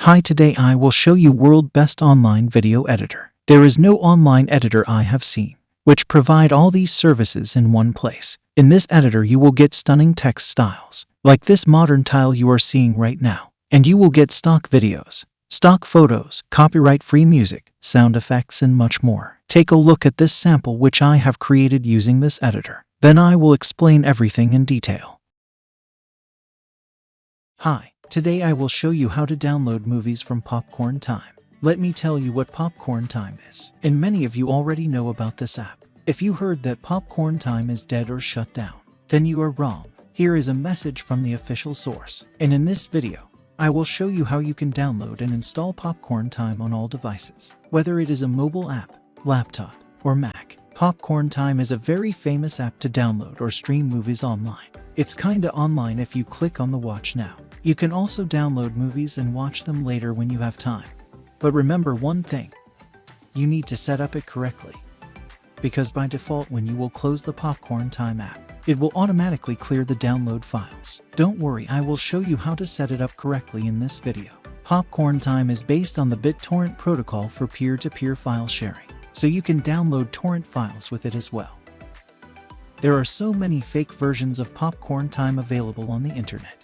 Hi, today I will show you world best online video editor. There is no online editor I have seen which provide all these services in one place. In this editor you will get stunning text styles, like this modern tile you are seeing right now. And you will get stock videos, stock photos, copyright-free music, sound effects, and much more. Take a look at this sample which I have created using this editor. Then I will explain everything in detail. Hi. Today I will show you how to download movies from Popcorn Time. Let me tell you what Popcorn Time is. And many of you already know about this app. If you heard that Popcorn Time is dead or shut down, then you are wrong. Here is a message from the official source. And in this video, I will show you how you can download and install Popcorn Time on all devices. Whether it is a mobile app, laptop, or Mac, Popcorn Time is a very famous app to download or stream movies online. It's kinda online if you click on the Watch Now. You can also download movies and watch them later when you have time. But remember one thing, you need to set up it correctly. Because by default when you will close the Popcorn Time app, it will automatically clear the download files. Don't worry, I will show you how to set it up correctly in this video. Popcorn Time is based on the BitTorrent protocol for peer-to-peer file sharing, so you can download torrent files with it as well. There are so many fake versions of Popcorn Time available on the internet.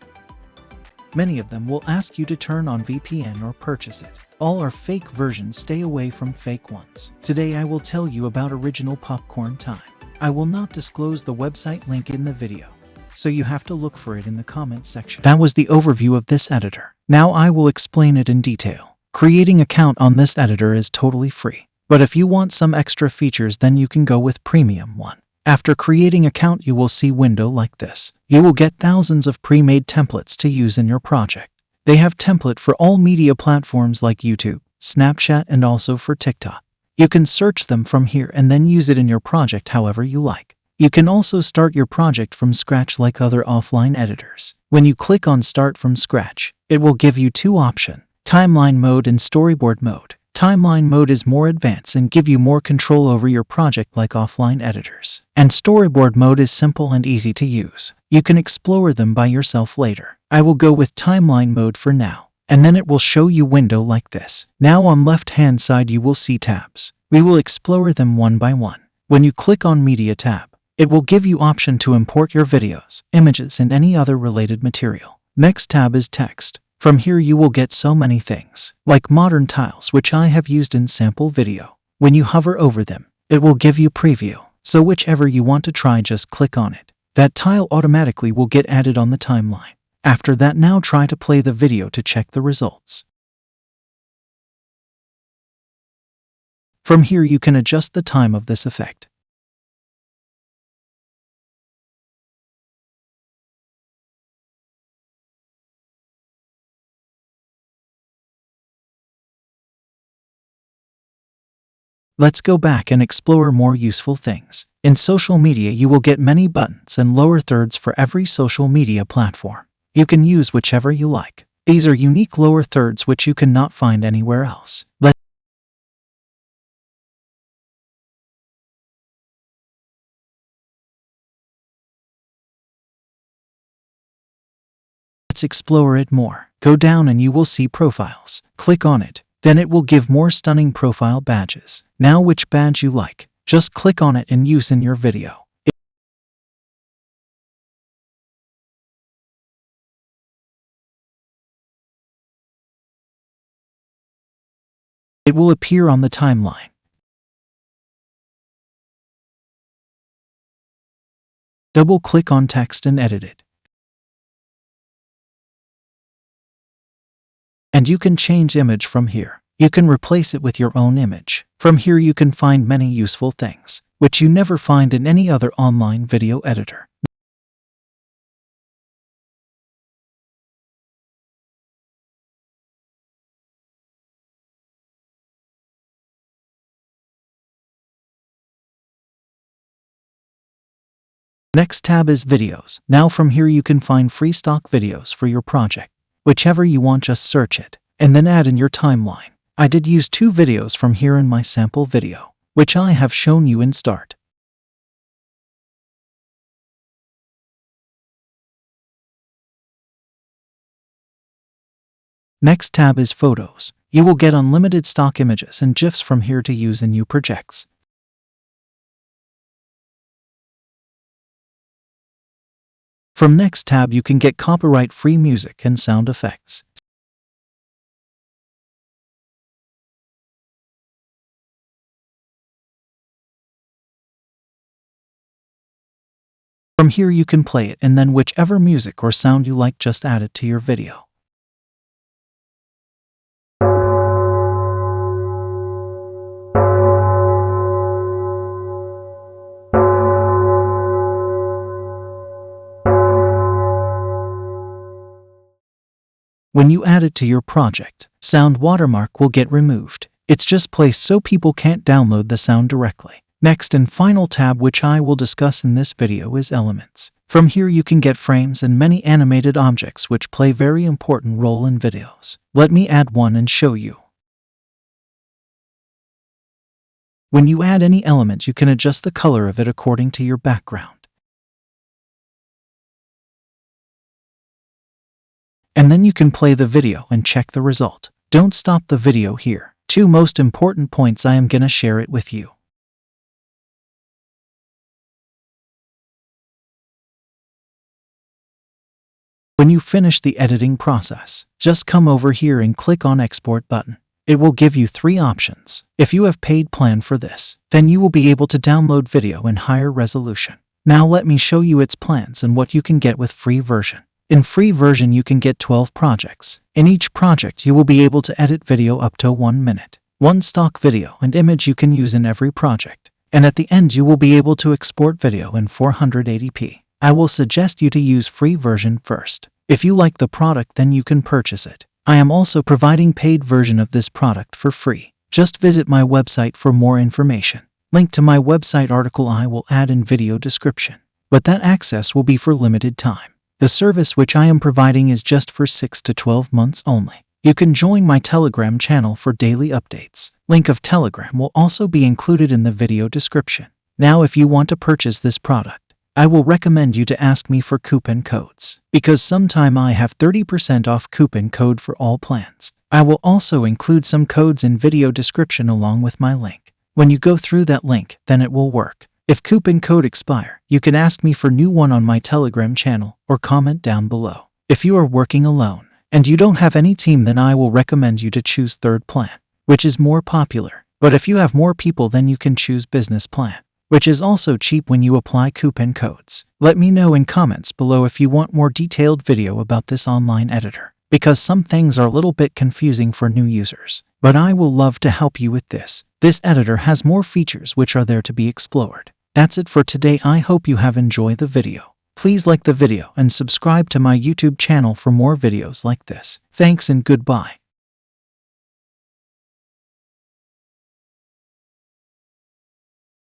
Many of them will ask you to turn on VPN or purchase it. All are fake versions, stay away from fake ones. Today I will tell you about original Popcorn Time. I will not disclose the website link in the video, so you have to look for it in the comment section. That was the overview of this editor. Now I will explain it in detail. Creating an account on this editor is totally free, but if you want some extra features then you can go with premium one. After creating an account you will see window like this. You will get thousands of pre-made templates to use in your project. They have template for all media platforms like YouTube, Snapchat, and also for TikTok. You can search them from here and then use it in your project however you like. You can also start your project from scratch like other offline editors. When you click on Start from Scratch, it will give you two options, Timeline Mode and Storyboard Mode. Timeline Mode is more advanced and give you more control over your project like offline editors. And Storyboard Mode is simple and easy to use. You can explore them by yourself later. I will go with Timeline Mode for now, and then it will show you window like this. Now on left hand side you will see tabs. We will explore them one by one. When you click on Media tab, it will give you option to import your videos, images, and any other related material. Next tab is Text. From here you will get so many things, like modern tiles which I have used in sample video. When you hover over them, it will give you preview, so whichever you want to try just click on it. That tile automatically will get added on the timeline. After that now try to play the video to check the results. From here you can adjust the time of this effect. Let's go back and explore more useful things. In social media you will get many buttons and lower thirds for every social media platform. You can use whichever you like. These are unique lower thirds which you cannot find anywhere else. Let's explore it more. Go down and you will see profiles. Click on it. Then it will give more stunning profile badges. Now which badge you like, just click on it and use in your video. It will appear on the timeline. Double click on text and edit it. And you can change image from here. You can replace it with your own image. From here you can find many useful things, which you never find in any other online video editor. Next tab is Videos. Now from here you can find free stock videos for your project. Whichever you want just search it, and then add in your timeline. I did use 2 videos from here in my sample video, which I have shown you in Start. Next tab is Photos. You will get unlimited stock images and GIFs from here to use in new projects. From next tab you can get copyright-free music and sound effects. From here you can play it, and then whichever music or sound you like, just add it to your video. When you add it to your project, sound watermark will get removed. It's just placed so people can't download the sound directly. Next and final tab which I will discuss in this video is Elements. From here you can get frames and many animated objects which play very important role in videos. Let me add one and show you. When you add any element you can adjust the color of it according to your background. And then you can play the video and check the result. Don't stop the video here. 2 most important points I am gonna share it with you. When you finish the editing process, just come over here and click on Export button. It will give you 3 options. If you have paid plan for this, then you will be able to download video in higher resolution. Now let me show you its plans and what you can get with free version. In free version you can get 12 projects. In each project you will be able to edit video up to 1 minute. 1 stock video and image you can use in every project. And at the end you will be able to export video in 480p. I will suggest you to use free version first. If you like the product then you can purchase it. I am also providing paid version of this product for free. Just visit my website for more information. Link to my website article I will add in video description. But that access will be for limited time. The service which I am providing is just for 6 to 12 months only. You can join my Telegram channel for daily updates. Link of Telegram will also be included in the video description. Now if you want to purchase this product, I will recommend you to ask me for coupon codes, because sometime I have 30% off coupon code for all plans. I will also include some codes in video description along with my link. When you go through that link, then it will work. If coupon code expire, you can ask me for new one on my Telegram channel or comment down below. If you are working alone and you don't have any team, then I will recommend you to choose third plan, which is more popular. But if you have more people, then you can choose business plan, which is also cheap when you apply coupon codes. Let me know in comments below if you want more detailed video about this online editor, because some things are a little bit confusing for new users. But I will love to help you with this. This editor has more features which are there to be explored. That's it for today. I hope you have enjoyed the video. Please like the video and subscribe to my YouTube channel for more videos like this. Thanks and goodbye.